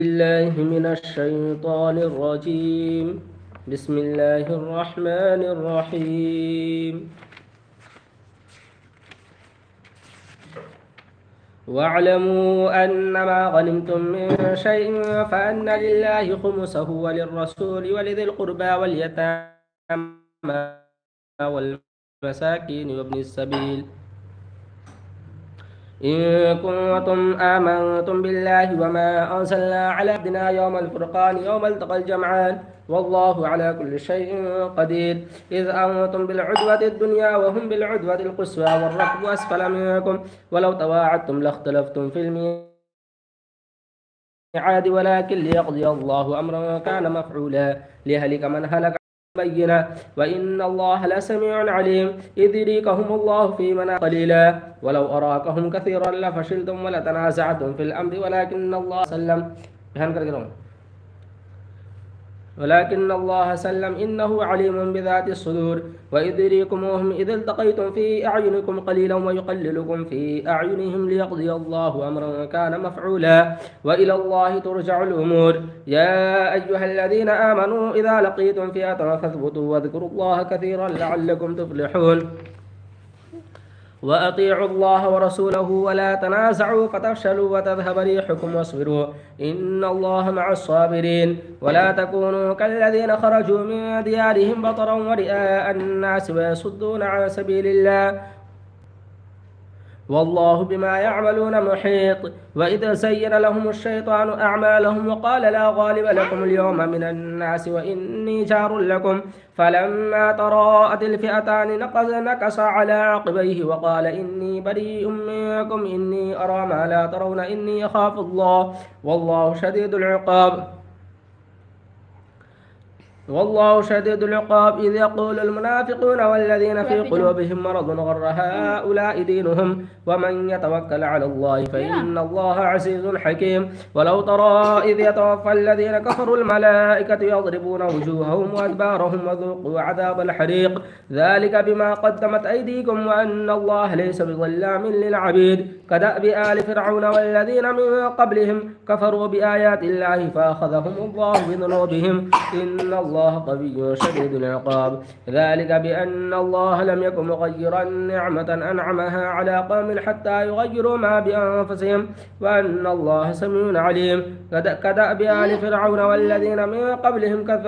الله من الشيطان الرجيم. بسم الله الرحمن الرحيم. واعلموا أنما غنمتم من شيء فأن لله خمسه وللرسول ولذي القربى واليتامى والمساكين وابن السبيل إن كنتم آمنتم بالله وما أنزلنا على عبدنا يوم الفرقان يوم التقى الجمعان والله على كل شيء قدير. إذ أنتم بالعدوة الدنيا وهم بالعدوة القصوى والركب أسفل منكم ولو تواعدتم لاختلفتم في الميعاد ولكن ليقضي الله أمرا كان مفعولا ليهلك من هلك بينة وإن الله لسميع عليم. إذ يريكهم الله في منام قليلا ولو أراكهم كثيرا لفشلتم ولتنازعتم في الأمر ولكن الله سلم إنه عليم بذات الصدور. وإذ يريكموهم إذ التقيتم في أعينكم قليلا ويقللكم في أعينهم ليقضي الله أمرا كان مفعولا وإلى الله ترجع الأمور. يا أيها الذين آمنوا إذا لقيتم فئة فاثبتوا واذكروا الله كثيرا لعلكم تفلحون. وأطيعوا الله ورسوله ولا تنازعوا فتفشلوا وتذهب ريحكم واصبروا إن الله مع الصابرين. ولا تكونوا كالذين خرجوا من ديارهم بطرا ورئاء الناس ويصدون عن سبيل الله والله بما يعملون محيط. وإذا زين لهم الشيطان أعمالهم وقال لا غالب لكم اليوم من الناس وإني جار لكم فلما تراءت الفئتان نكص على عقبيه وقال إني بريء منكم إني أرى ما لا ترون إني أخاف الله والله شديد العقاب. إذ يقول المنافقون والذين في قلوبهم مرض غر هؤلاء دينهم ومن يتوكل على الله فإن الله عزيز حكيم. ولو ترى إذ يتوفى الذين كفروا الملائكة يضربون وجوههم وأدبارهم وذوقوا عذاب الحريق ذلك بما قدمت أيديكم وأن الله ليس بظلام للعبيد. كدأب آل فرعون والذين من قبلهم كفروا بآيات الله فأخذهم الله بذنوبهم إن الله قوي شديد العقاب. ذلك بأن الله لم يكن مغيرا نعمة أنعمها على قوم حتى يغيروا ما بأنفسهم وأن الله سميع عليم. كدأب آل فرعون والذين من قبلهم